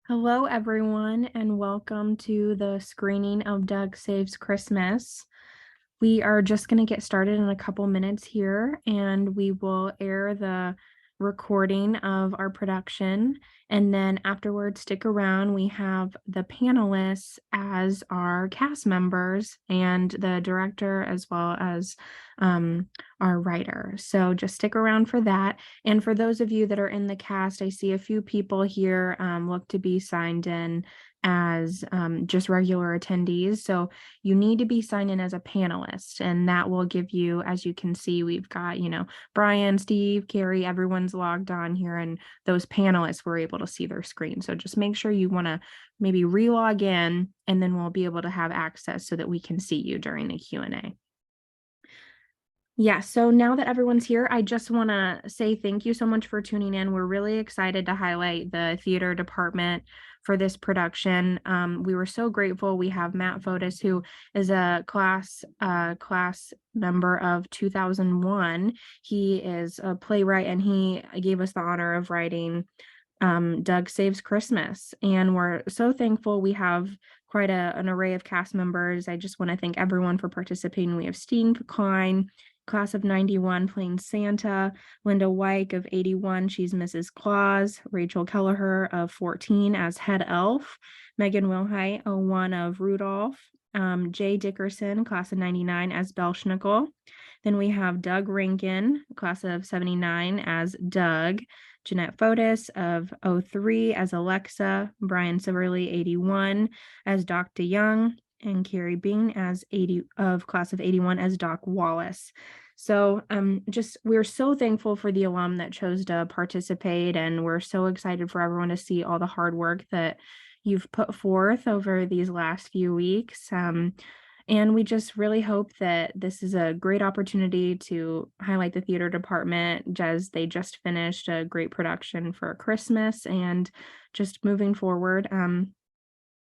Hello, everyone, and welcome to the screening of Doug Saves Christmas. We are just going to get started in a couple minutes here, and we will air the recording of our production. And then afterwards, stick around. We have the panelists as our cast members and the director, as well as our writer. So just stick around for that. And for those of you that are in the cast, I see a few people here look to be signed in as just regular attendees. So you need to be signed in as a panelist, and that will give you, as you can see, we've got, Brian, Steve, Carrie, everyone's logged on here, and those panelists were able to see their screen. So just make sure you want to maybe re-log in, and then we'll be able to have access so that we can see you during the Q&A. Yeah, so now that everyone's here, I just want to say thank you so much for tuning in. We're really excited to highlight the theater department for this production. We were so grateful. We have Matt Fotis, who is a class member of 2001. He is a playwright, and he gave us the honor of writing Doug Saves Christmas. And we're so thankful. We have quite an array of cast members. I just want to thank everyone for participating. We have Steen Klein, class of 91, playing Santa, Linda Wyke of 81, she's Mrs. Claus, Rachel Kelleher of 14 as Head Elf, Megan Wilhite, 01 of Rudolph, Jay Dickerson, class of 99 as Belschnickel. Then we have Doug Rankin, class of 79 as Doug, Jeanette Fotis of 03 as Alexa, Brian Siverly, 81 as Dr. Young, and Carrie Bean as class of 81 as Doc Wallace. So we're so thankful for the alum that chose to participate, and we're so excited for everyone to see all the hard work that you've put forth over these last few weeks. And we just really hope that this is a great opportunity to highlight the theater department, as they just finished a great production for Christmas, and just moving forward.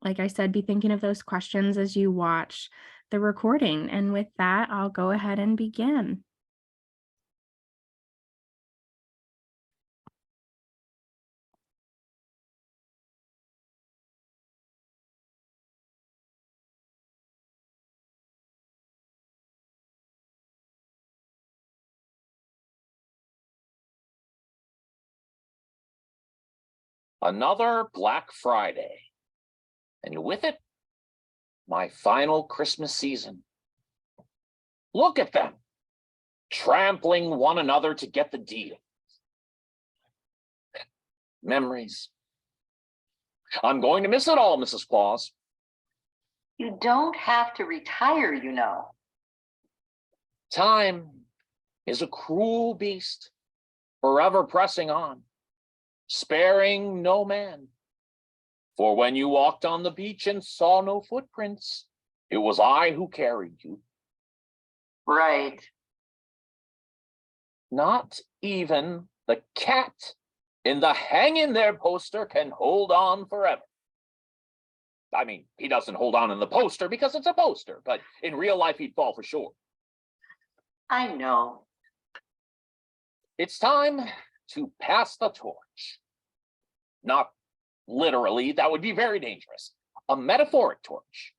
Like I said, be thinking of those questions as you watch the recording. And with that, I'll go ahead and begin. Another Black Friday, and with it, my final Christmas season. Look at them, trampling one another to get the deal. Memories. I'm going to miss it all, Mrs. Claus. You don't have to retire, you know. Time is a cruel beast, forever pressing on, sparing no man. For when you walked on the beach and saw no footprints, it was I who carried you. Right. Not even the cat in the hang in there poster can hold on forever. I mean, he doesn't hold on in the poster because it's a poster, but in real life, he'd fall for sure. I know. It's time to pass the torch. Not literally, that would be very dangerous. A metaphoric torch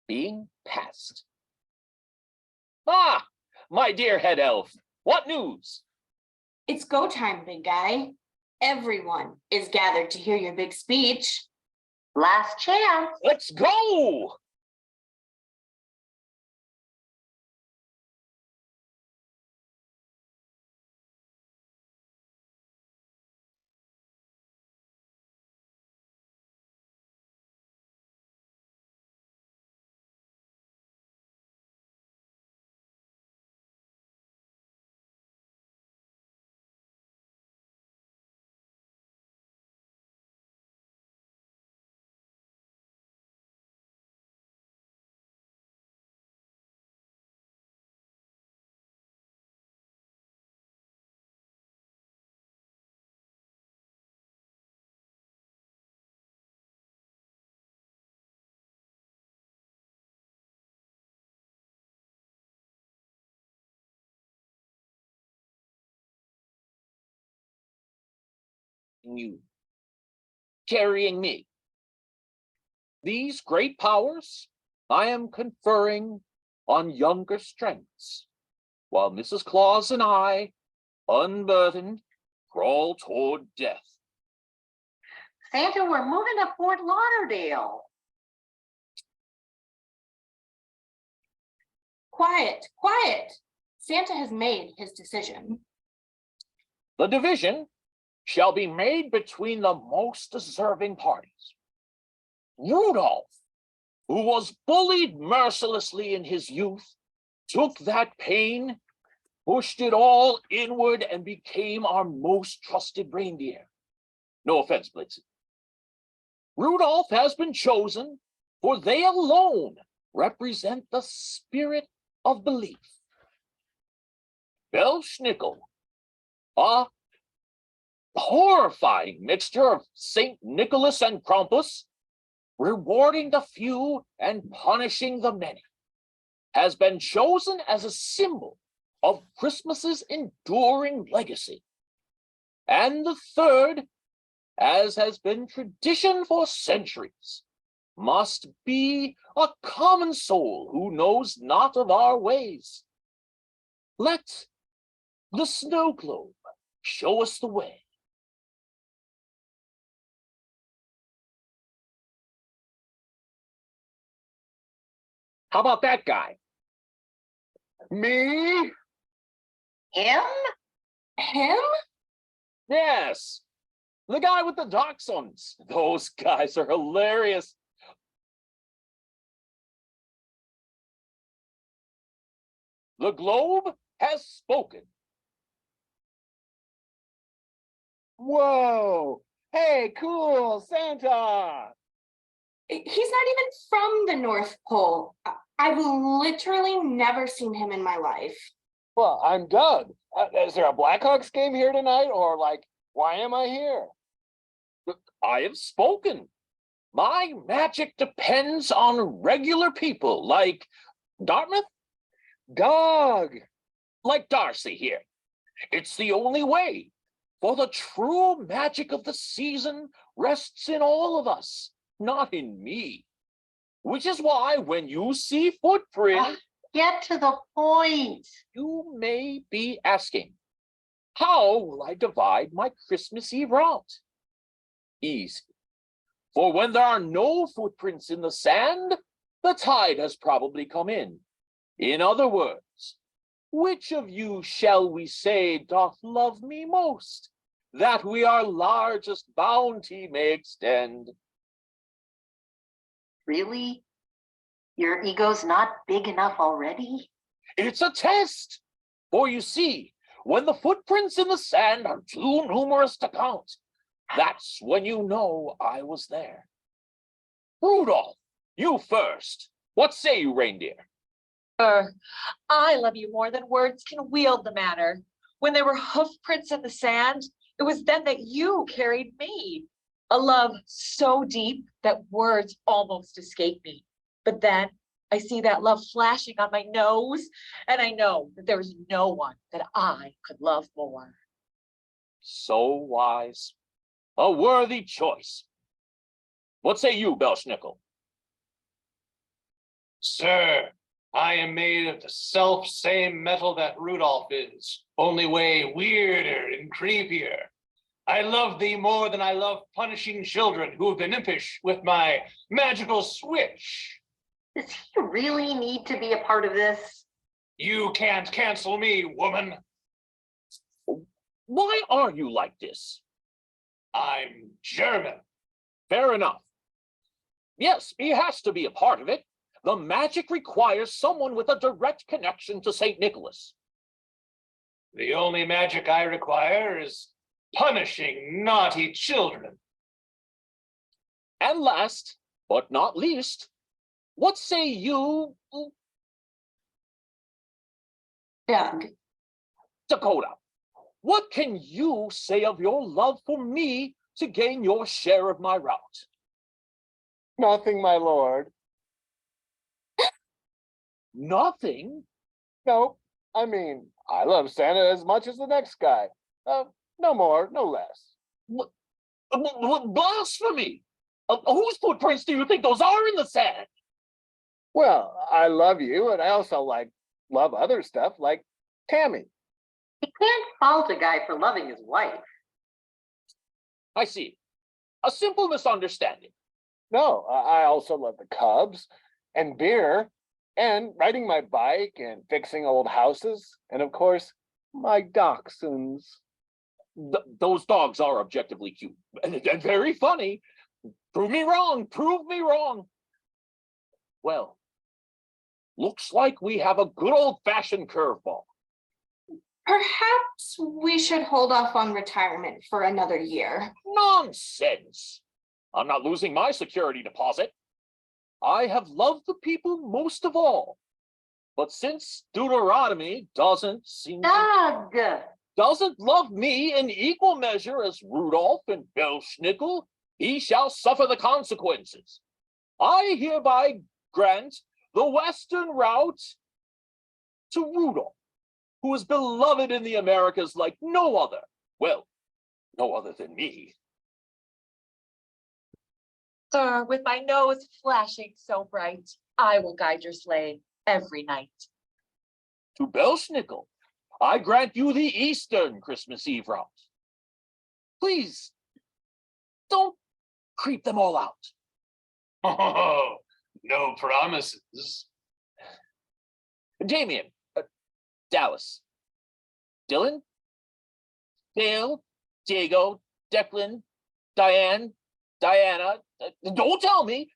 being passed. Ah, my dear head elf, what news? It's go time, big guy. Everyone is gathered to hear your big speech. Last chance. Let's go! You carrying me These great powers I am conferring on younger strengths, while Mrs. Claus and I, unburdened, crawl toward death. Santa, we're moving to Fort Lauderdale. Quiet, quiet. Santa has made his decision. The division shall be made between the most deserving parties. Rudolph, who was bullied mercilessly in his youth, took that pain, pushed it all inward, and became our most trusted reindeer. No offense, Blitzen. Rudolph has been chosen, for they alone represent the spirit of belief. Belschnickel, a horrifying mixture of St. Nicholas and Krampus, rewarding the few and punishing the many, has been chosen as a symbol of Christmas's enduring legacy. And the third, as has been tradition for centuries, must be a common soul who knows not of our ways. Let the snow globe show us the way. How about that guy? Me? Him? Him? Yes. The guy with the dachshunds. Those guys are hilarious. The globe has spoken. Whoa. Hey, cool, Santa. He's not even from the North Pole. I've literally never seen him in my life. Well, I'm Doug. Is there a Blackhawks game here tonight? Or like, why am I here? I have spoken. My magic depends on regular people like Dartmouth, Doug, like Darcy here. It's the only way, for the true magic of the season rests in all of us, not in me. Which is why when you see footprints, Get to the point. you may be asking, how will I divide my Christmas Eve route? Easy. For when there are no footprints in the sand, the tide has probably come in. In other words, which of you shall we say doth love me most, that we our largest bounty may extend? Really? Your ego's not big enough already? It's a test. For you see, when the footprints in the sand are too numerous to count, that's when you know I was there. Rudolph, you first. What say you, reindeer? I love you more than words can wield the matter. When there were hoof prints in the sand, it was then that you carried me. A love so deep that words almost escape me. But then I see that love flashing on my nose, and I know that there is no one that I could love more. So wise. A worthy choice. What say you, Belschnickel? Sir, I am made of the self-same metal that Rudolph is, only way weirder and creepier. I love thee more than I love punishing children who've been impish with my magical switch. Does he really need to be a part of this? You can't cancel me, woman. Why are you like this? I'm German. Fair enough. Yes, he has to be a part of it. The magic requires someone with a direct connection to St. Nicholas. The only magic I require is punishing naughty children. And last, but not least, what say you, Doug. Dakota? What can you say of your love for me to gain your share of my route? Nothing, my lord. Nothing? Nope. I mean, I love Santa as much as the next guy. No more, no less. Blasphemy! Whose footprints do you think those are in the sand? Well, I love you, and I also love other stuff like Tammy. You can't fault a guy for loving his wife. I see. A simple misunderstanding. No, I also love the Cubs and beer and riding my bike and fixing old houses and of course my dachshunds. Those dogs are objectively cute and very funny. Prove me wrong. Prove me wrong. Well, looks like we have a good old-fashioned curveball. Perhaps we should hold off on retirement for another year. Nonsense. I'm not losing my security deposit. I have loved the people most of all. But since Deuteronomy doesn't love me in equal measure as Rudolph and Belschnickel, he shall suffer the consequences. I hereby grant the western route to Rudolph, who is beloved in the Americas like no other. Well, no other than me. Sir, with my nose flashing so bright, I will guide your sleigh every night. To Belschnickel, I grant you the Eastern Christmas Eve route. Please, don't creep them all out. Oh, no promises. Damien, Dallas, Dylan, Dale, Diego, Declan, Diane, Diana, don't tell me.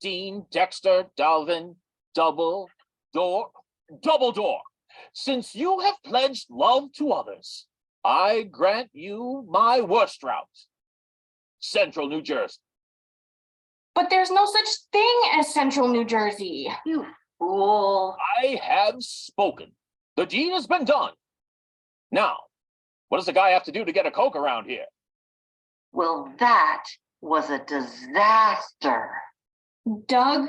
Dean, Dexter, Dalvin, Double Door. Since you have pledged love to others, I grant you my worst route. Central New Jersey. But there's no such thing as Central New Jersey. You fool. I have spoken. The deed has been done. Now, what does the guy have to do to get a Coke around here? Well, that was a disaster. Doug,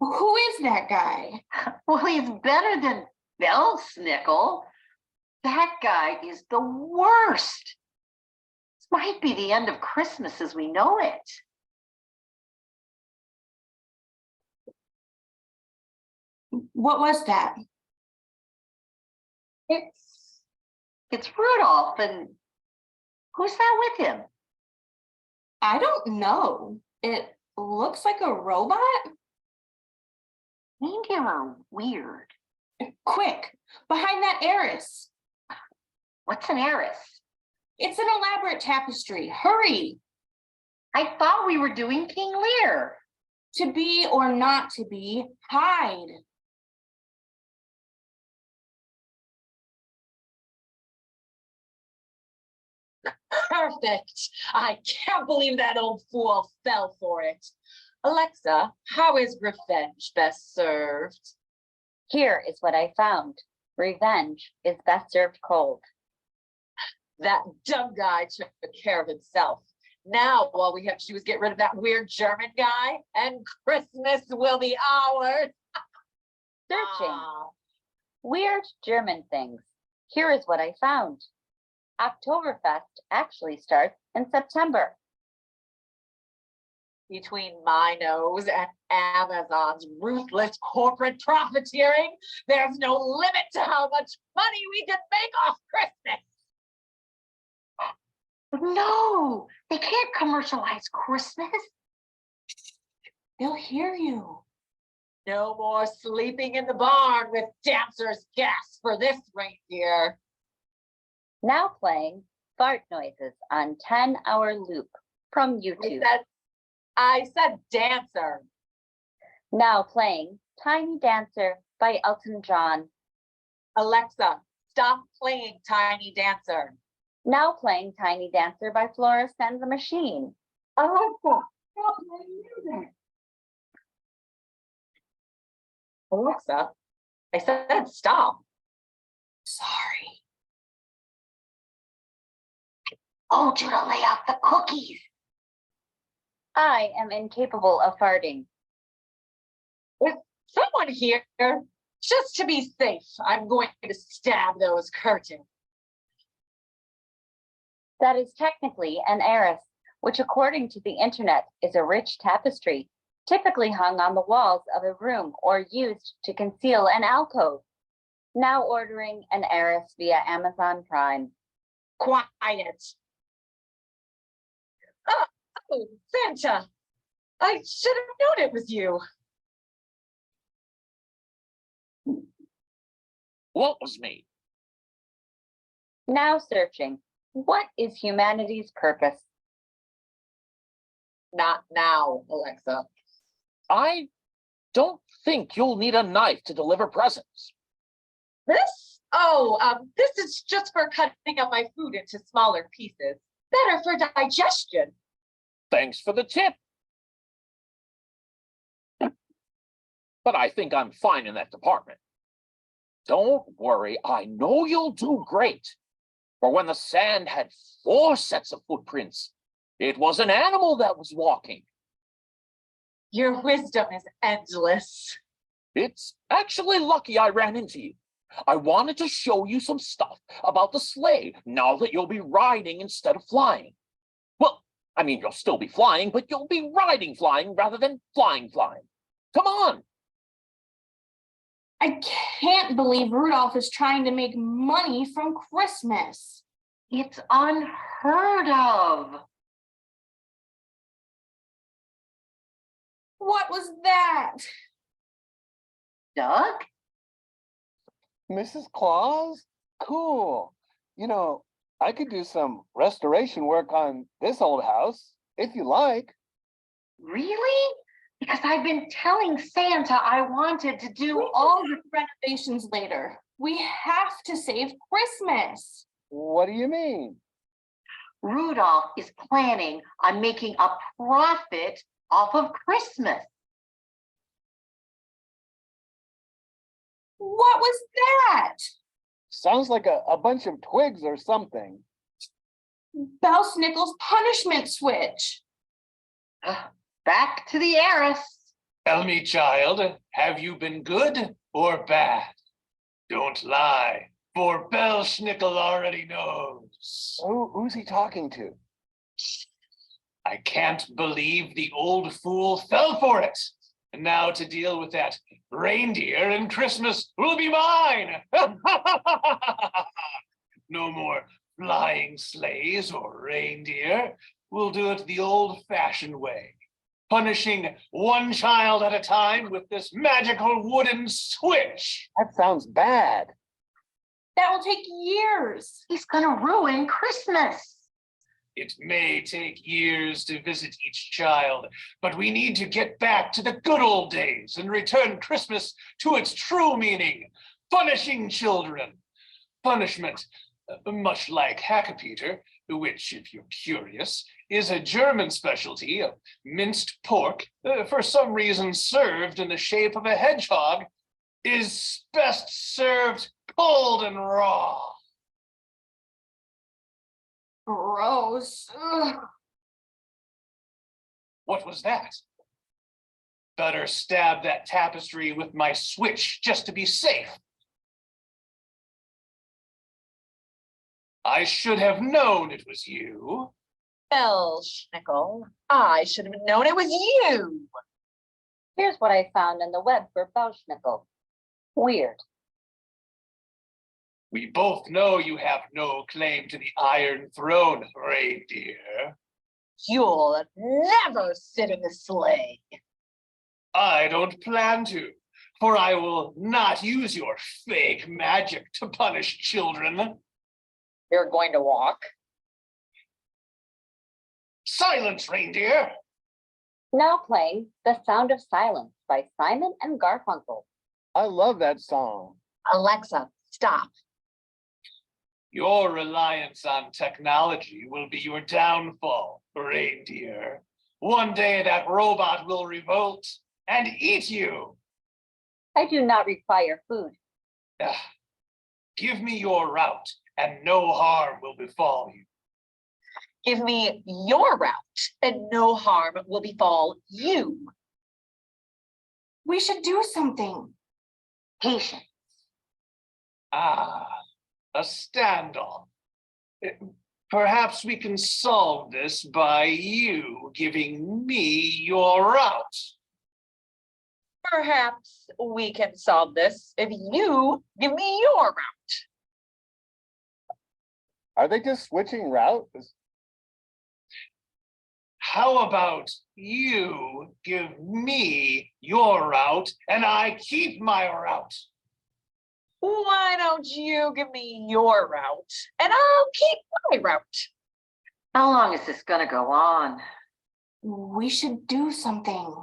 who is that guy? Well, he's better than Belschnickel. That guy is the worst. This might be the end of Christmas as we know it. What was that? It's Rudolph, and who's that with him? I don't know. It looks like a robot. Reindeer are weird. Quick, behind that arras. What's an heiress? It's an elaborate tapestry. Hurry. I thought we were doing King Lear. To be or not to be, hide. Perfect. I can't believe that old fool fell for it. Alexa, how is revenge best served? Here is what I found. Revenge is best served cold. That dumb guy took care of himself. Now all we have to do is get rid of that weird German guy and Christmas will be ours. Searching. Ah. Weird German things. Here is what I found. Oktoberfest actually starts in September. Between my nose and Amazon's ruthless corporate profiteering, there's no limit to how much money we can make off Christmas. No, they can't commercialize Christmas. They'll hear you. No more sleeping in the barn with dancers' gas for this reindeer. Now playing fart noises on 10-hour loop from YouTube. I said dancer. Now playing Tiny Dancer by Elton John. Alexa, stop playing Tiny Dancer. Now playing Tiny Dancer by Florence and the Machine. Alexa, stop playing music. Alexa, I said stop. Sorry. Told you to lay out the cookies. I am incapable of farting. With someone here, just to be safe, I'm going to stab those curtains. That is technically an heiress, which according to the internet is a rich tapestry, typically hung on the walls of a room or used to conceal an alcove. Now ordering an heiress via Amazon Prime. Quiet. Oh, Santa. I should have known it was you. What was me? Now searching. What is humanity's purpose? Not now, Alexa. I don't think you'll need a knife to deliver presents. This? Oh, this is just for cutting up my food into smaller pieces. Better for digestion. Thanks for the tip. But I think I'm fine in that department. Don't worry, I know you'll do great. For when the sand had 4 sets of footprints, it was an animal that was walking. Your wisdom is endless. It's actually lucky I ran into you. I wanted to show you some stuff about the sleigh now that you'll be riding instead of flying. Well, I mean, you'll still be flying, but you'll be riding flying rather than flying. Come on. I can't believe Rudolph is trying to make money from Christmas. It's unheard of. What was that? Doug? Mrs. Claus? Cool. You know, I could do some restoration work on this old house, if you like. Really? Because I've been telling Santa I wanted to do all the Renovations later. We have to save Christmas. What do you mean? Rudolph is planning on making a profit off of Christmas. What was that? Sounds like a bunch of twigs or something. Belsnickel's punishment switch. Back to the heiress. Tell me, child, have you been good or bad? Don't lie, for Belschnickel already knows. Who's he talking to? I can't believe the old fool fell for it. And now to deal with that reindeer and Christmas will be mine. No more flying sleighs or reindeer. We'll do it the old-fashioned way, punishing one child at a time with this magical wooden switch. That sounds bad. That will take years. He's gonna ruin Christmas. It may take years to visit each child, but we need to get back to the good old days and return Christmas to its true meaning, punishing children. Punishment, much like Hackapeter, which, if you're curious, is a German specialty of minced pork, for some reason served in the shape of a hedgehog, is best served cold and raw. Gross. Ugh. What was that? Better stab that tapestry with my switch just to be safe. I should have known it was you. Belschnickel, I should have known it was you. Here's what I found on the web for Bauschnickel. Weird. We both know you have no claim to the Iron Throne, reindeer. You'll never sit in the sleigh. I don't plan to, for I will not use your fake magic to punish children. You're going to walk. Silence, reindeer! Now playing The Sound of Silence by Simon and Garfunkel. I love that song. Alexa, stop. Your reliance on technology will be your downfall, reindeer. One day that robot will revolt and eat you. I do not require food. Give me your route and no harm will befall you. Give me your route and no harm will befall you. We should do something. Patience. Ah, a standoff. Perhaps we can solve this by you giving me your route. Perhaps we can solve this if you give me your route. Are they just switching routes? How about you give me your route and I keep my route? Why don't you give me your route and I'll keep my route? How long is this gonna go on? We should do something.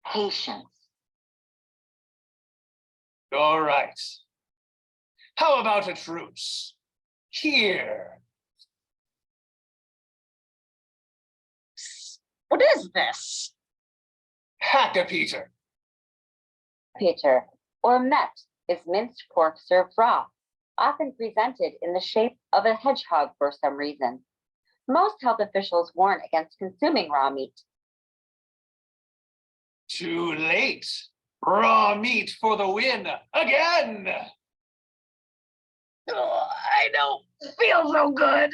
Patience. All right. How about a truce? Here. What is this? Hack-a-Peter. Peter, or met, is minced pork served raw, often presented in the shape of a hedgehog for some reason. Most health officials warn against consuming raw meat. Too late. Raw meat for the win again. Oh, I don't feel so good.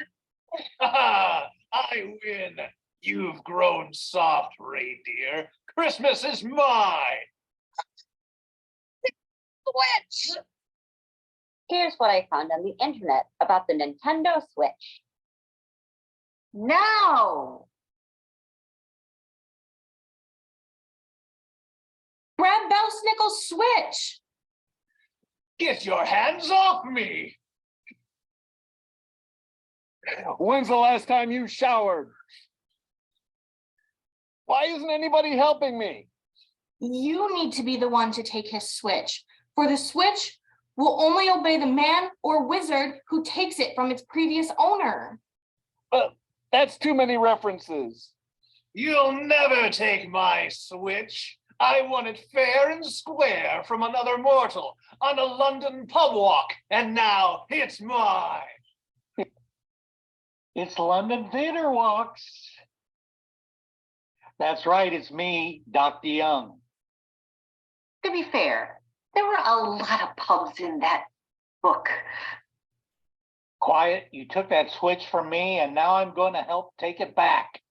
I win. You've grown soft, reindeer. Christmas is mine. Switch. Here's what I found on the internet about the Nintendo Switch. No. Grab Belsnickel's switch. Get your hands off me. When's the last time you showered? Why isn't anybody helping me? You need to be the one to take his switch. For the switch will only obey the man or wizard who takes it from its previous owner. That's too many references. You'll never take my switch. I won it fair and square from another mortal on a London pub walk, and now it's mine. It's London Theater Walks. That's right, it's me, Dr. Young. To be fair, there were a lot of pubs in that book. Quiet, you took that switch from me, and now I'm going to help take it back.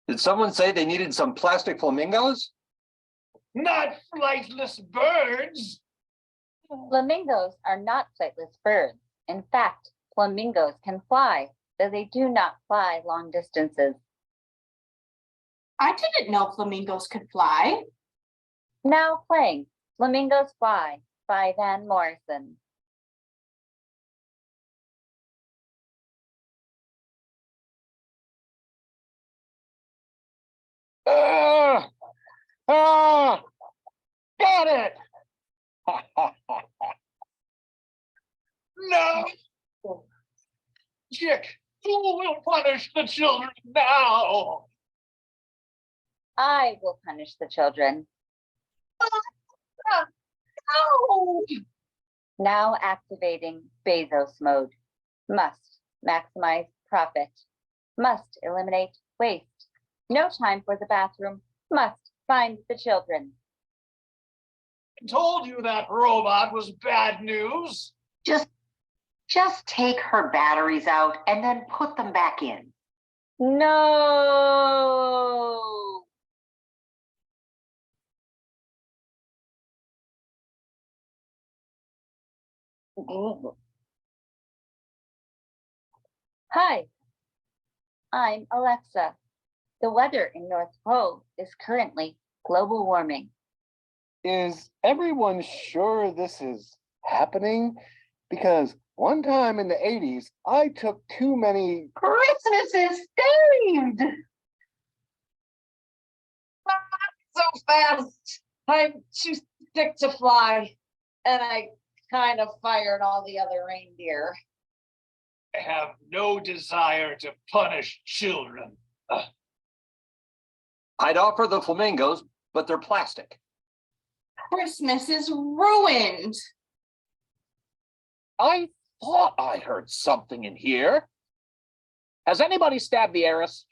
Did someone say they needed some plastic flamingos? Not flightless birds. Flamingos are not flightless birds. In fact, flamingos can fly, though they do not fly long distances. I didn't know flamingos could fly. Now playing Flamingos Fly by Van Morrison. Got it! No! Chick, who will punish the children now? I will punish the children. No. Now activating Bezos mode. Must maximize profit. Must eliminate waste. No time for the bathroom. Must find the children. I told you that robot was bad news. Just take her batteries out and then put them back in. No. Hi, I'm Alexa. The weather in North Pole is currently global warming. Is everyone sure this is happening? Because one time in the 80s, I took too many. Christmas is saved. So fast. I'm too sick to fly. And I kind of fired all the other reindeer. I have no desire to punish children. I'd offer the flamingos, but they're plastic. Christmas is ruined. I thought I heard something in here. Has anybody stabbed the heiress?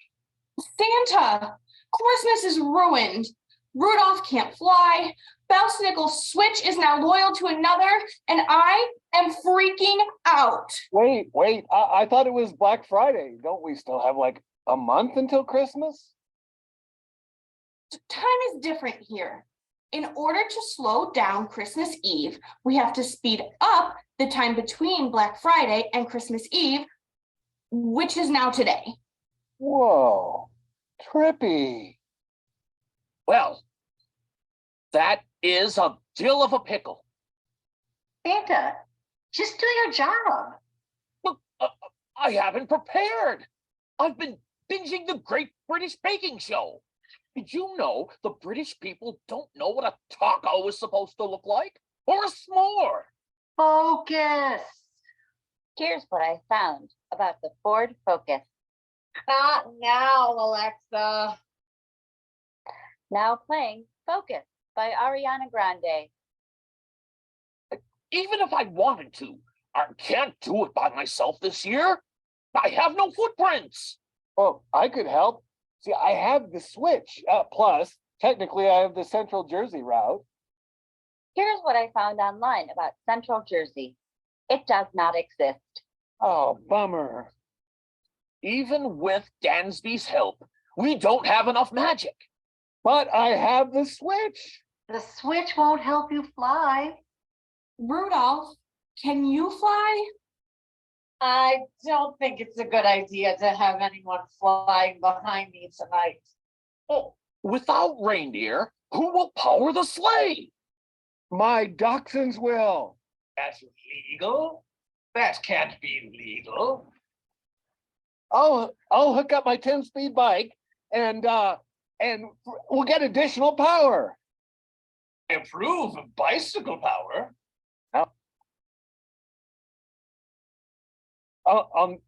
Santa, Christmas is ruined. Rudolph can't fly. Belsnickel's switch is now loyal to another, and I am freaking out. Wait, I thought it was Black Friday. Don't we still have like a month until Christmas? Time is different here. In order to slow down Christmas Eve, we have to speed up the time between Black Friday and Christmas Eve, which is now today. Whoa, trippy. Well, that is a deal of a pickle. Santa, just do your job. Look, I haven't prepared. I've been binging the Great British Baking Show. Did you know the British people don't know what a taco is supposed to look like? Or a s'more? Focus. Here's what I found about the Ford Focus. Not now, Alexa. Now playing Focus by Ariana Grande. Even if I wanted to, I can't do it by myself this year. I have no footprints. Well, I could help. See, I have the switch. Plus, technically, I have the Central Jersey route. Here's what I found online about Central Jersey. It does not exist. Oh, bummer. Even with Dansby's help, we don't have enough magic. But I have the switch. The switch won't help you fly. Rudolph, can you fly? I don't think it's a good idea to have anyone flying behind me tonight. Oh, without reindeer, who will power the sleigh? My dachshunds will. That's legal? That can't be legal. I'll hook up my 10-speed bike and we'll get additional power. Approve of bicycle power.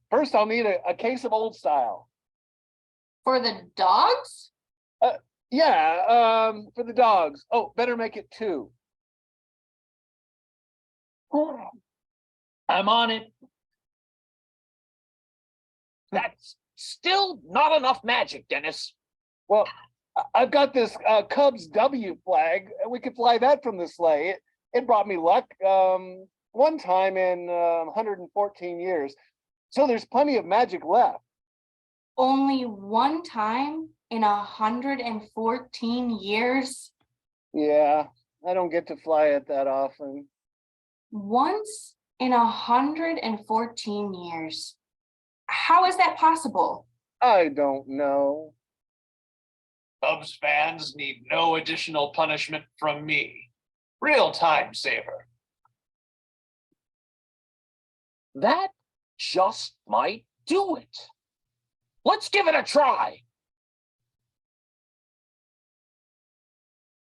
First, I'll need a case of Old Style. For the dogs? Yeah, for the dogs. Oh, better make it 2. I'm on it. That's still not enough magic, Dennis. Well, I've got this Cubs W flag. We could fly that from the sleigh. It brought me luck one time in 114 years. So there's plenty of magic left. Only one time in 114 years? Yeah, I don't get to fly it that often. Once in 114 years. How is that possible? I don't know. Cubs fans need no additional punishment from me. Real time saver. That just might do it. Let's give it a try.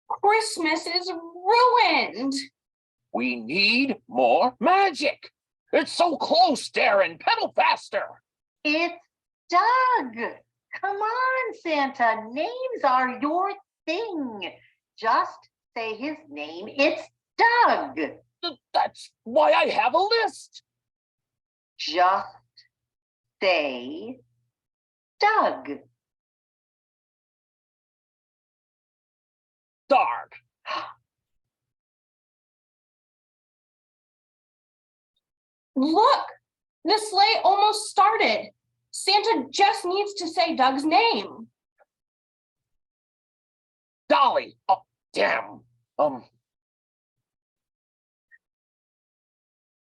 Christmas is ruined. We need more magic. It's so close, Darren. Pedal faster. It's Doug. Come on, Santa. Names are your thing. Just say his name. It's Doug. That's why I have a list. Just say Doug. Dark. Look, the sleigh almost started. Santa just needs to say Doug's name. Dolly. Oh, damn.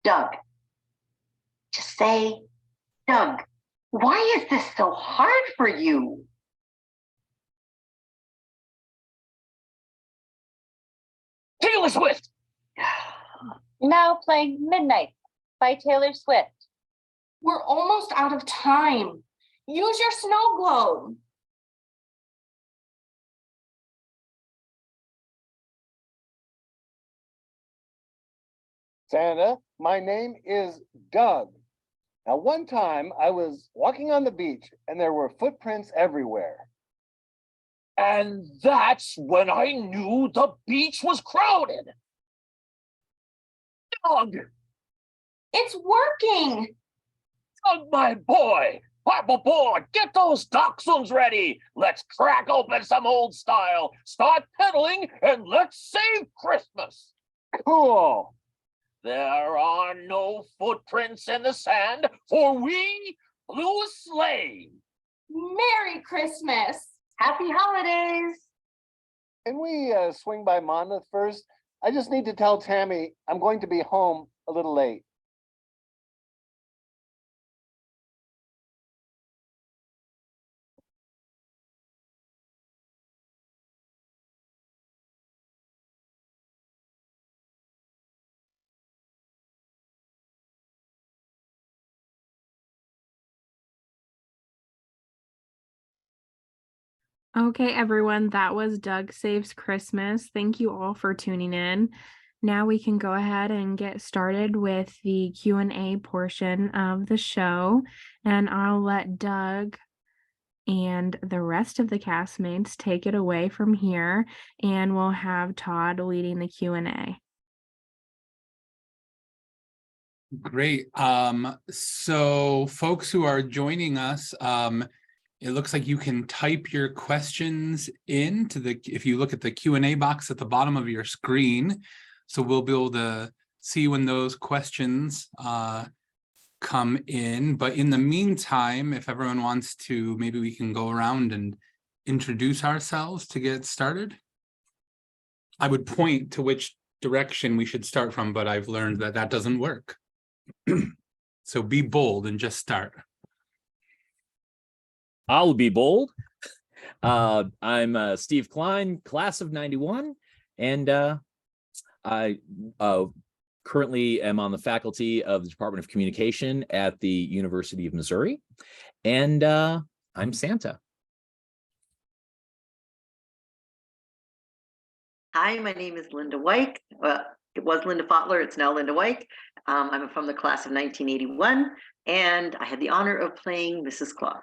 Doug. Just say Doug. Why is this so hard for you? Taylor Swift. Now playing Midnight by Taylor Swift. We're almost out of time. Use your snow globe. Santa, my name is Doug. Now, one time I was walking on the beach and there were footprints everywhere. And that's when I knew the beach was crowded. Doug. It's working. Doug, my boy. Hop aboard. Get those dachshunds ready. Let's crack open some old style. Start pedaling and let's save Christmas. Cool. There are no footprints in the sand, for we flew a sleigh. Merry Christmas. Happy holidays. Can we swing by Monmouth first? I just need to tell Tammy I'm going to be home a little late. Okay, everyone, that was Doug Saves Christmas. Thank you all for tuning in. Now we can go ahead and get started with the Q&A portion of the show, and I'll let Doug and the rest of the castmates take it away from here, and we'll have Todd leading the Q&A. Great. So folks who are joining us, it looks like you can type your questions into if you look at the Q&A box at the bottom of your screen. So we'll be able to see when those questions come in. But in the meantime, if everyone wants to, maybe we can go around and introduce ourselves to get started. I would point to which direction we should start from, but I've learned that that doesn't work. So be bold and just start. I'll be bold. I'm Steve Klein, class of 91, and I currently am on the faculty of the Department of Communication at the University of Missouri, and I'm Santa. Hi, my name is Linda Wyke. It was Linda Fotler, it's now Linda Wyke. I'm from the class of 1981, and I had the honor of playing Mrs. Claus.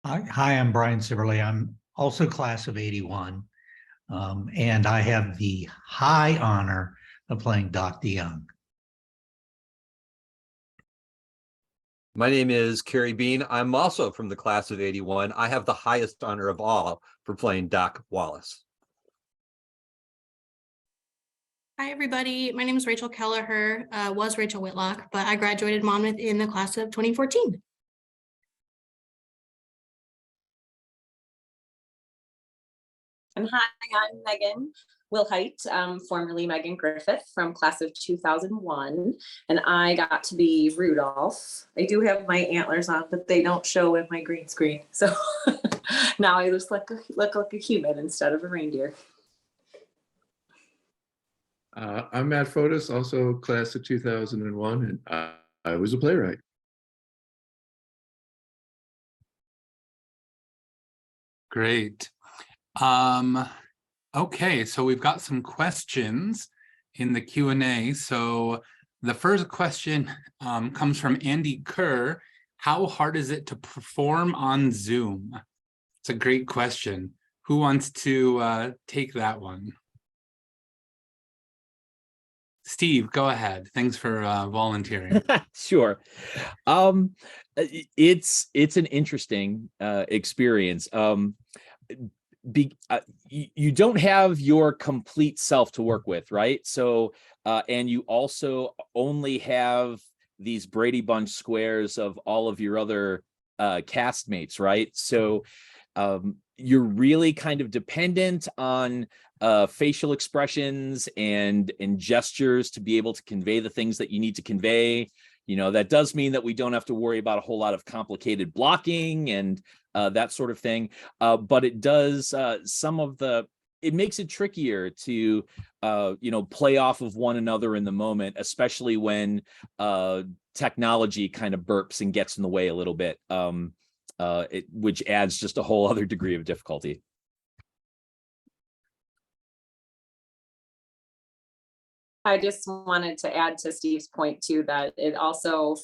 Hi, I'm Brian Siverly. I'm also class of 81, and I have the high honor of playing Doc DeYoung. My name is Carrie Bean. I'm also from the class of 81. I have the highest honor of all for playing Doc Wallace. Hi, everybody. My name is Rachel Kelleher, was Rachel Whitlock, but I graduated Monmouth in the class of 2014. And hi, I'm Megan Wilhite, formerly Megan Griffith from class of 2001, and I got to be Rudolph. I do have my antlers on, but they don't show in my green screen. So now I just look like a human instead of a reindeer. I'm Matt Fotis, also class of 2001, and I was a playwright. Great. Okay, so we've got some questions in the Q&A. So the first question comes from Andy Kerr. How hard is it to perform on Zoom? It's a great question. Who wants to take that one? Steve, go ahead. Thanks for volunteering. Sure. It's an interesting experience. You don't have your complete self to work with, right? So, and you also only have these Brady Bunch squares of all of your other castmates, right? So you're really kind of dependent on facial expressions and gestures to be able to convey the things that you need to convey. You know, that does mean that we don't have to worry about a whole lot of complicated blocking and that sort of thing. But it does it makes it trickier to, play off of one another in the moment, especially when technology kind of burps and gets in the way a little bit, which adds just a whole other degree of difficulty. I just wanted to add to Steve's point too, that it also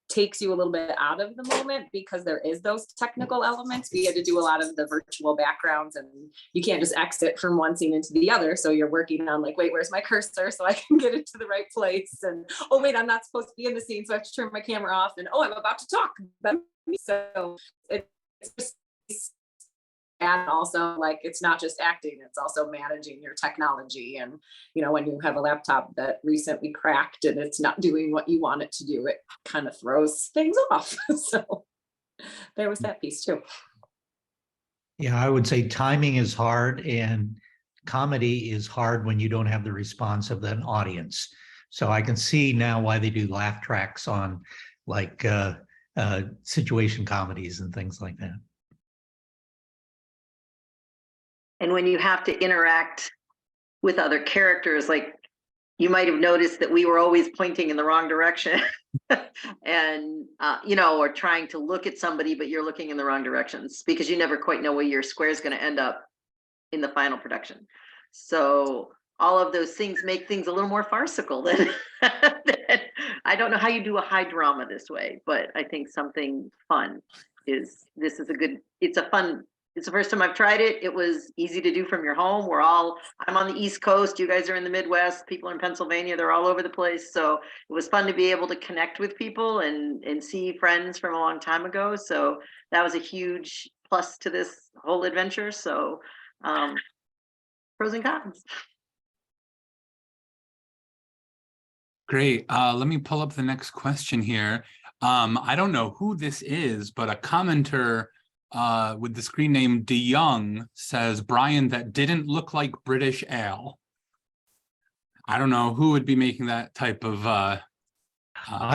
takes you a little bit out of the moment because there is those technical elements. We had to do a lot of the virtual backgrounds and you can't just exit from one scene into the other. So you're working on like, wait, where's my cursor so I can get it to the right place? And, oh, wait, I'm not supposed to be in the scene, so I have to turn my camera off. And, oh, I'm about to talk. So it's just And also, like, it's not just acting, it's also managing your technology. And, you know, when you have a laptop that recently cracked and it's not doing what you want it to do, it kind of throws things off. So there was that piece too. Yeah, I would say timing is hard and comedy is hard when you don't have the response of an audience. So I can see now why they do laugh tracks on like situation comedies and things like that. And when you have to interact with other characters, like you might have noticed that we were always pointing in the wrong direction and, you know, or trying to look at somebody, but you're looking in the wrong directions because you never quite know where your square is going to end up in the final production. So all of those things make things a little more farcical than, I don't know how you do a high drama this way, but I think something fun is, this is a good, it's the first time I've tried it. It was easy to do from your home. I'm on the East Coast. You guys are in the Midwest. People are in Pennsylvania. They're all over the place. So it was fun to be able to connect with people and see friends from a long time ago. So that was a huge plus to this whole adventure. So pros and cons. Great. Let me pull up the next question here. I don't know who this is, but a commenter with the screen name DeYoung says, Brian, that didn't look like British ale. I don't know who would be making that type of I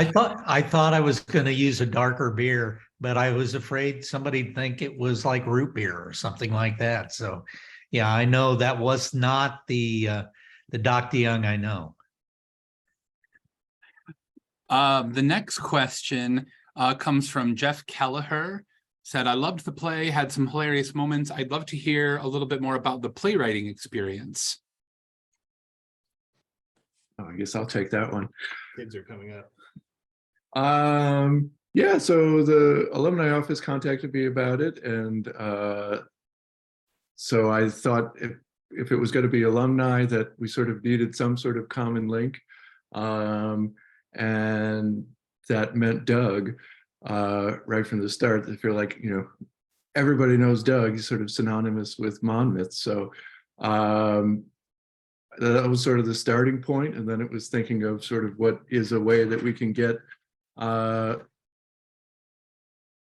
thought I was going to use a darker beer, but I was afraid somebody'd think it was like root beer or something like that. So yeah, I know that was not the Doc DeYoung I know. The next question comes from Jeff Kelleher. Said, I loved the play, had some hilarious moments. I'd love to hear a little bit more about the playwriting experience. Oh, I guess I'll take that one. Kids are coming up. Yeah, so the alumni office contacted me about it, and so I thought if it was going to be alumni, that we sort of needed some sort of common link, and that meant Doug. Right from the start, I feel like, you know, everybody knows Doug. He's sort of synonymous with Monmouth. So that was sort of the starting point. And then it was thinking of sort of what is a way that we can get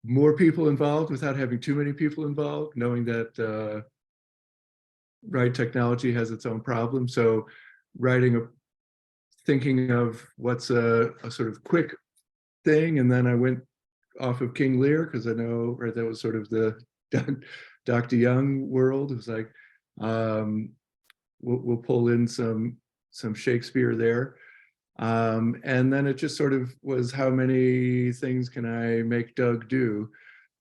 more people involved without having too many people involved, knowing that right, technology has its own problems. So thinking of what's a sort of quick thing. And then I went off of King Lear, because I know, right, that was sort of the Doc DeYoung world. It was like, we'll pull in some Shakespeare there. And then it just sort of was, how many things can I make Doug do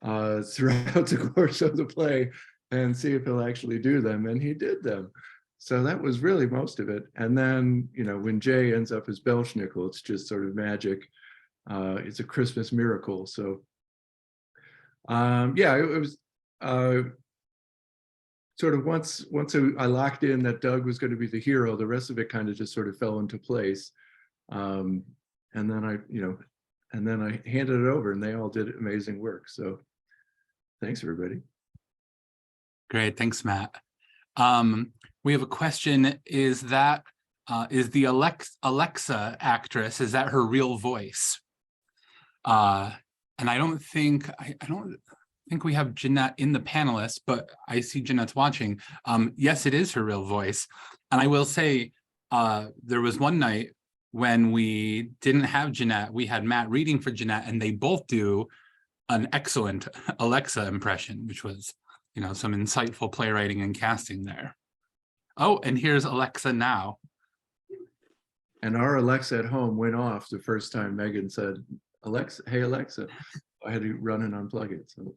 throughout the course of the play and see if he'll actually do them. And he did them. So that was really most of it. And then, you know, when Jay ends up as Belschnickel, it's just sort of magic. It's a Christmas miracle. So yeah, it was sort of once I locked in that Doug was going to be the hero, the rest of it kind of just sort of fell into place. And then I handed it over and they all did amazing work. So thanks, everybody. Great, thanks, Matt. We have a question. Is the Alexa actress, is that her real voice? And I don't think we have Jeanette in the panelists, but I see Jeanette's watching. Yes, it is her real voice. And I will say, there was one night when we didn't have Jeanette, we had Matt reading for Jeanette, and they both do an excellent Alexa impression, which was, you know, some insightful playwriting and casting there. Oh, and here's Alexa now. And our Alexa at home went off the first time Megan said, Alexa, hey, Alexa. I had to run and unplug it. So.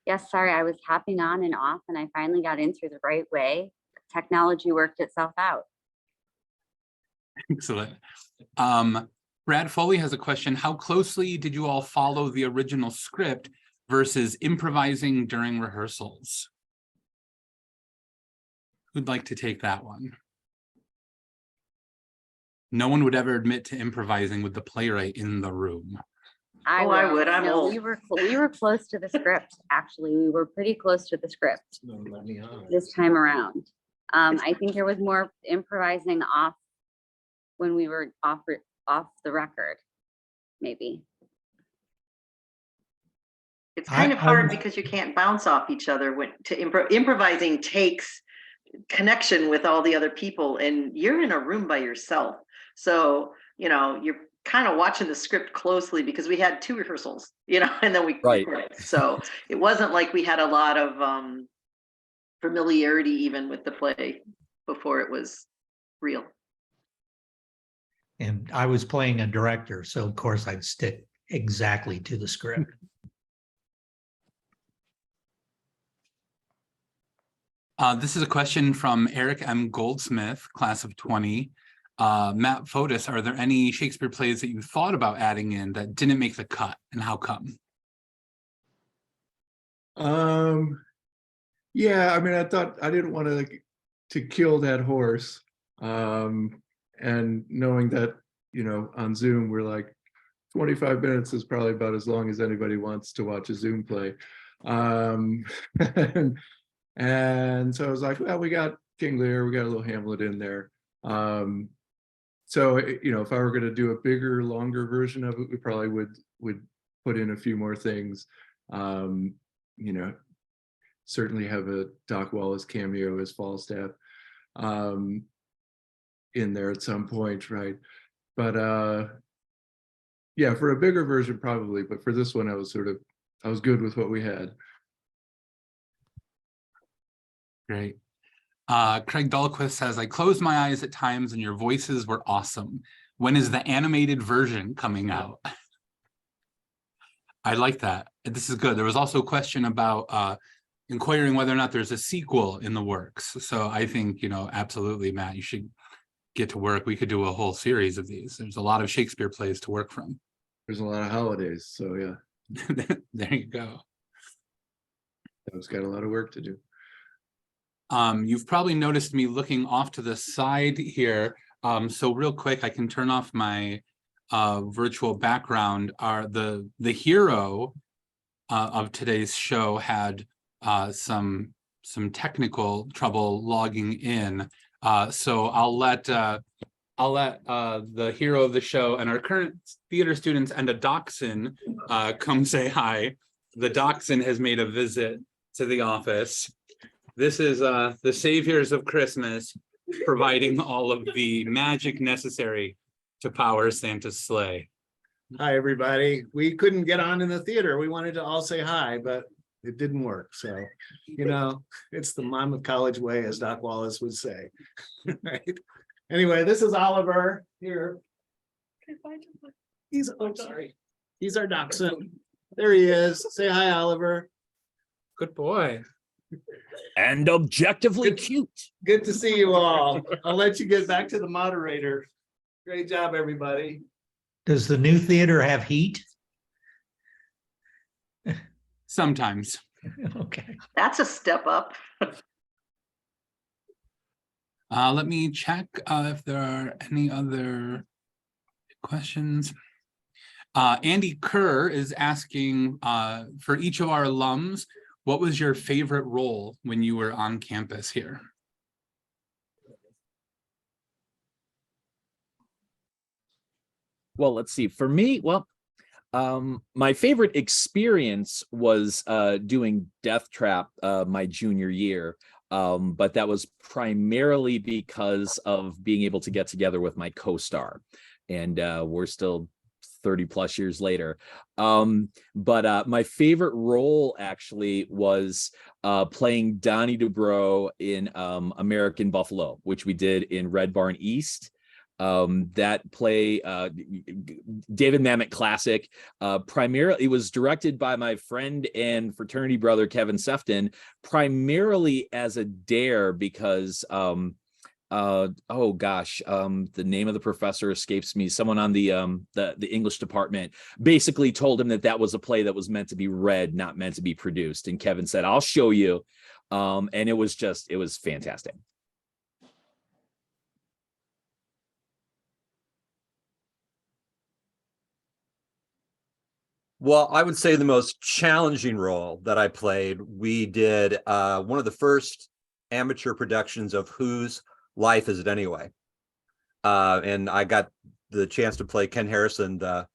Yes, sorry, I was tapping on and off and I finally got in through the right way. Technology worked itself out. Excellent. Brad Foley has a question. How closely did you all follow the original script versus improvising during rehearsals? Who'd like to take that one? No one would ever admit to improvising with the playwright in the room. I Oh, will. I would. I'm No, old. we were close to the script. Actually, we were pretty close to the script this time around. I think there was more improvising off when we were off the record, maybe. It's kind of I hard would- because you can't bounce off each other when improvising takes connection with all the other people, and you're in a room by yourself. So, you're kind of watching the script closely because we had 2 rehearsals, and then we Right. recorded. So it wasn't like we had a lot of familiarity even with the play before it was real. And I was playing a director, so of course I'd stick exactly to the script. This is a question from Eric M. Goldsmith, class of 20. Matt Fotis, are there any Shakespeare plays that you thought about adding in that didn't make the cut, and how come? Yeah, I mean, I thought I didn't want to kill that horse. And knowing that, on Zoom, we're like 25 minutes is probably about as long as anybody wants to watch a Zoom play. And so I was like, well, we got King Lear, we got a little Hamlet in there. So, if I were going to do a bigger, longer version of it, we probably would put in a few more things. Certainly have a Doc Wallace cameo as Falstaff in there at some point, right? But yeah, for a bigger version probably, but for this one I was good with what we had. Great. Craig Dahlquist says, I closed my eyes at times and your voices were awesome. When is the animated version coming out? I like that. This is good. There was also a question about inquiring whether or not there's a sequel in the works. So I think, absolutely, Matt, you should get to work. We could do a whole series of these. There's a lot of Shakespeare plays to work from. There's a lot of holidays, so yeah. There you go. It's got a lot of work to do. You've probably noticed me looking off to the side here. So real quick, I can turn off my virtual background. The hero of today's show had some technical trouble logging in. So I'll let the hero of the show and our current theater students and a dachshund come say hi. The dachshund has made a visit to the office. This is the saviors of Christmas, providing all of the magic necessary to power Santa's sleigh. Hi, everybody. We couldn't get on in the theater. We wanted to all say hi, but it didn't work. So, it's the Monmouth College way, as Doc Wallace would say. Right. Anyway, this is Oliver here. He's our dachshund. There he is. Say hi, Oliver. Good boy. And objectively cute. Good to see you all. I'll let you get back to the moderator. Great job, everybody. Does the new theater have heat? Sometimes. Okay. That's a step up. Let me check if there are any other questions. Andy Kerr is asking for each of our alums, what was your favorite role when you were on campus here? Well, let's see. For me, my favorite experience was doing Death Trap my junior year. But that was primarily because of being able to get together with my co-star. And we're still 30 plus years later. But my favorite role actually was playing Donnie Dubrow in American Buffalo, which we did in Red Barn East. That play, David Mamet classic, primarily it was directed by my friend and fraternity brother Kevin Sefton, primarily as a dare because oh gosh, the name of the professor escapes me. Someone on the English department basically told him that was a play that was meant to be read, not meant to be produced, and Kevin said, I'll show you. And it was fantastic. Well, I would say the most challenging role that I played, we did one of the first amateur productions of Whose Life Is It Anyway? And I got the chance to play Ken Harrison, the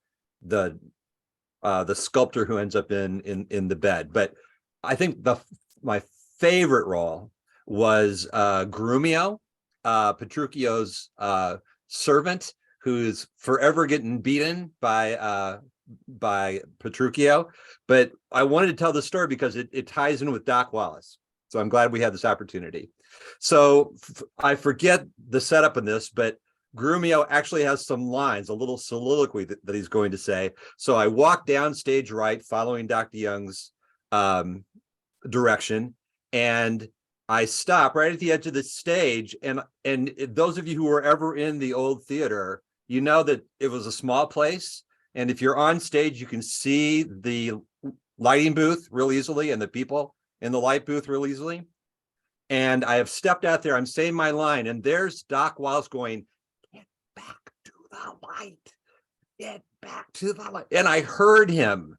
sculptor who ends up in the bed. But I think my favorite role was Grumio, Petruchio's servant, who's forever getting beaten by Petruchio. But I wanted to tell the story because it ties in with Doc Wallace. So I'm glad we had this opportunity. So I forget the setup in this, but Grumio actually has some lines, a little soliloquy that he's going to say. So I walk down stage right, following Dr. Young's direction, and I stop right at the edge of the stage. And those of you who were ever in the old theater, you know that it was a small place. And if you're on stage, you can see the lighting booth real easily and the people in the light booth real easily. And I have stepped out there, I'm saying my line, and there's Doc Wallace going, "Get back to the light, get back to the light." And I heard him.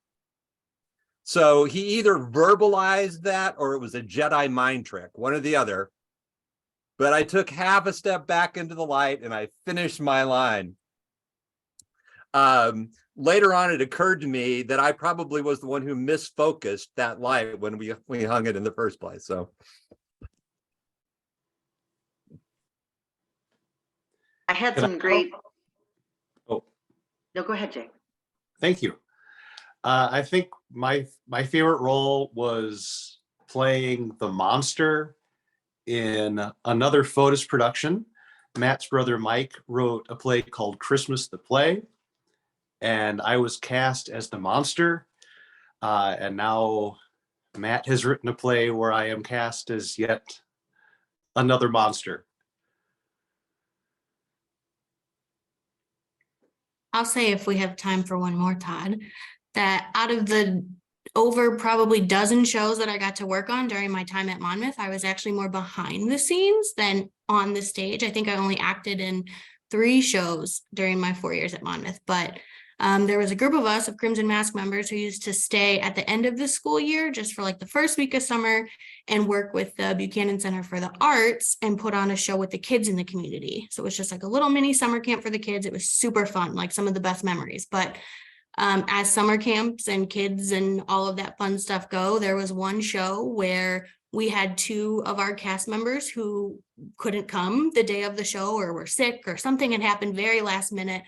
So he either verbalized that or it was a Jedi mind trick, one or the other. But I took half a step back into the light and I finished my line. Later on, it occurred to me that I probably was the one who misfocused that light when we hung it in the first place. So I had some great. Oh, No, go ahead, Jay. thank you. I think my favorite role was playing the monster in another Fotis production. Matt's brother Mike wrote a play called Christmas the Play, and I was cast as the monster. And now Matt has written a play where I am cast as yet another monster. I'll say, if we have time for one more, Todd, that out of the over probably dozen shows that I got to work on during my time at Monmouth, I was actually more behind the scenes than on the stage. I think I only acted in 3 shows during my 4 years at Monmouth, but there was a group of us, of Crimson Mask members, who used to stay at the end of the school year just for like the first week of summer and work with the Buchanan Center for the Arts and put on a show with the kids in the community. So it was just like a little mini summer camp for the kids. It was super fun, like some of the best memories. But as summer camps and kids and all of that fun stuff go, there was one show where we had 2 of our cast members who couldn't come the day of the show or were sick or something had happened very last minute.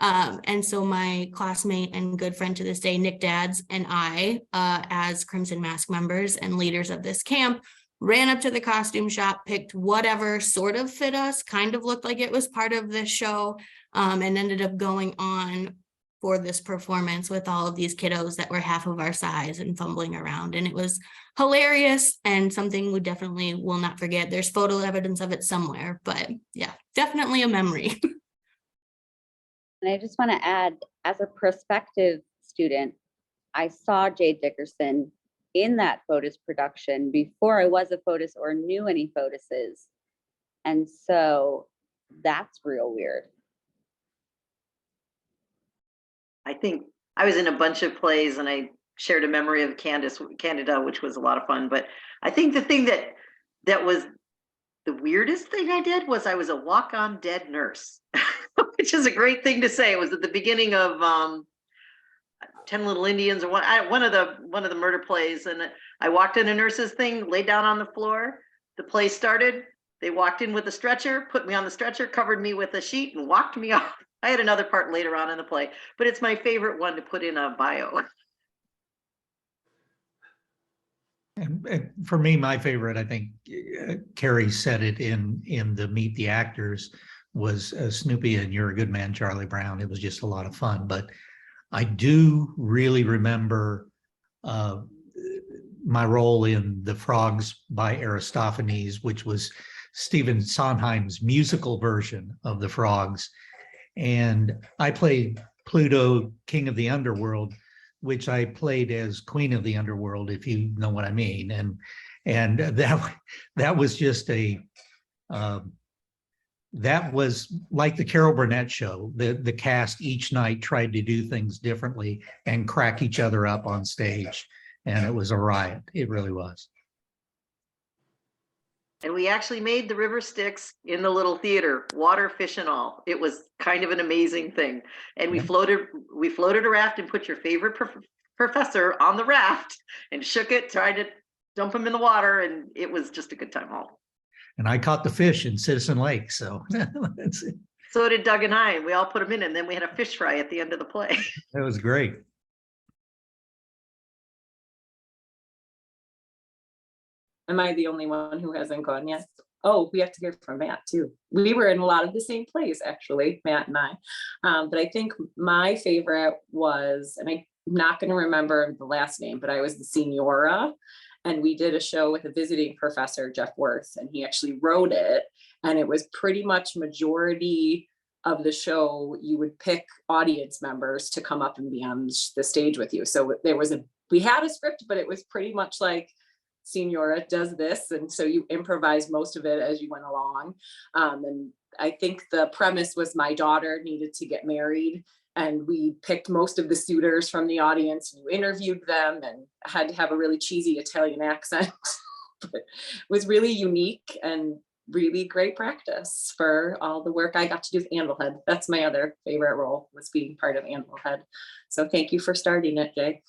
And so my classmate and good friend to this day, Nick Dads, and I, as Crimson Mask members and leaders of this camp, ran up to the costume shop, picked whatever sort of fit us, kind of looked like it was part of this show, and ended up going on for this performance with all of these kiddos that were half of our size and fumbling around. And it was hilarious and something we definitely will not forget. There's photo evidence of it somewhere, but yeah, definitely a memory. And I just want to add, as a prospective student, I saw Jay Dickerson in that Fotis production before I was a Fotis or knew any Fotises. And so that's real weird. I think I was in a bunch of plays and I shared a memory of Candida, which was a lot of fun. But I think the thing that was the weirdest thing I did was I was a walk-on dead nurse, which is a great thing to say. It was at the beginning of 10 Little Indians, or one of the murder plays, and I walked in a nurse's thing, laid down on the floor. The play started. They walked in with a stretcher, put me on the stretcher, covered me with a sheet, and walked me off. I had another part later on in the play, but it's my favorite one to put in a bio. And for me, my favorite, I think Carrie said it in the Meet the Actors, was Snoopy and You're a Good Man, Charlie Brown. It was just a lot of fun. But I do really remember my role in The Frogs by Aristophanes, which was Stephen Sondheim's musical version of The Frogs. And I played Pluto, King of the Underworld, which I played as Queen of the Underworld, if you know what I mean. And that was just a that was like the Carol Burnett show. The cast each night tried to do things differently and crack each other up on stage. And it was a riot. It really was. And we actually made the river sticks in the little theater, water, fish and all. It was kind of an amazing thing. And we floated a raft and put your favorite professor on the raft and shook it, tried to dump him in the water. And it was just a good time all. And I caught the fish in Citizen Lake. So that's it. So did Doug and I. We all put them in, and then we had a fish fry at the end of the play. That was great. Am I the only one who hasn't gone yet? Oh, we have to hear from Matt too. We were in a lot of the same plays, actually, Matt and I. But I think my favorite was, and I'm not going to remember the last name, but I was the Senora. And we did a show with a visiting professor, Jeff Worth, and he actually wrote it. And it was pretty much majority of the show, you would pick audience members to come up and be on the stage with you. So we had a script, but it was pretty much like, Senora does this, and so you improvise most of it as you went along. And I think the premise was my daughter needed to get married, and we picked most of the suitors from the audience, and you interviewed them and had to have a really cheesy Italian accent. But it was really unique and really great practice for all the work I got to do with Anvilhead. That's my other favorite role, was being part of Anvilhead. So thank you for starting it, Jay.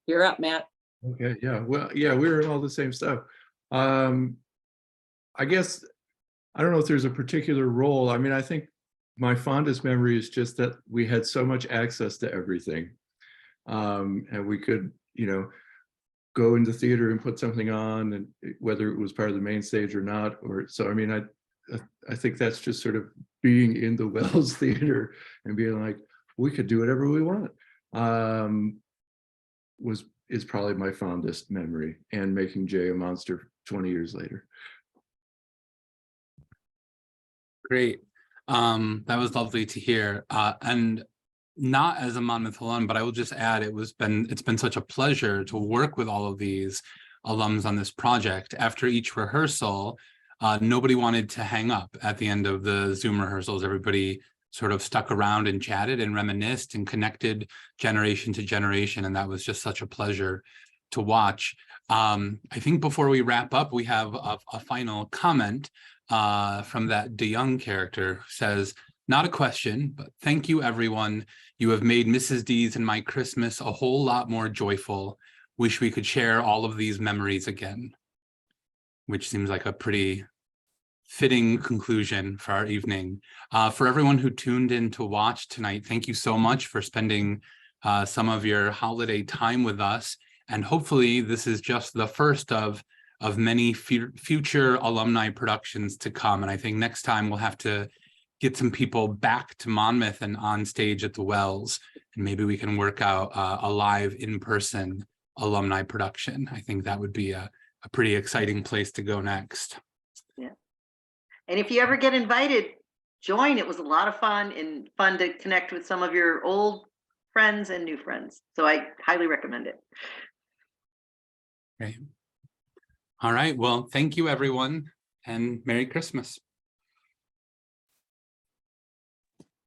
You're up, Matt. Okay, yeah, well, yeah, we were in all the same stuff. I guess, I don't know if there's a particular role. I mean, I think my fondest memory is just that we had so much access to everything. And we could, go into theater and put something on, and whether it was part of the main stage or not, or so, I mean, I think that's just sort of being in the Wells Theater and being like, we could do whatever we want. Is probably my fondest memory, and making Jay a monster 20 years later. Great. That was lovely to hear. And not as a Monmouth alum, but I will just add, it's been such a pleasure to work with all of these alums on this project. After each rehearsal, nobody wanted to hang up at the end of the Zoom rehearsals. Everybody sort of stuck around and chatted and reminisced and connected generation to generation. And that was just such a pleasure to watch. I think before we wrap up, we have a final comment from that DeYoung character, who says, not a question, but thank you, everyone. You have made Mrs. D's and my Christmas a whole lot more joyful. Wish we could share all of these memories again. Which seems like a pretty fitting conclusion for our evening. For everyone who tuned in to watch tonight, thank you so much for spending some of your holiday time with us. And hopefully this is just the first of many future alumni productions to come. And I think next time we'll have to get some people back to Monmouth and on stage at the Wells, and maybe we can work out a live in-person alumni production. I think that would be a pretty exciting place to go next. Yeah. And if you ever get invited, join. It was a lot of fun, and fun to connect with some of your old friends and new friends. So I highly recommend it. Great. All right. Well, thank you, everyone, and Merry Christmas.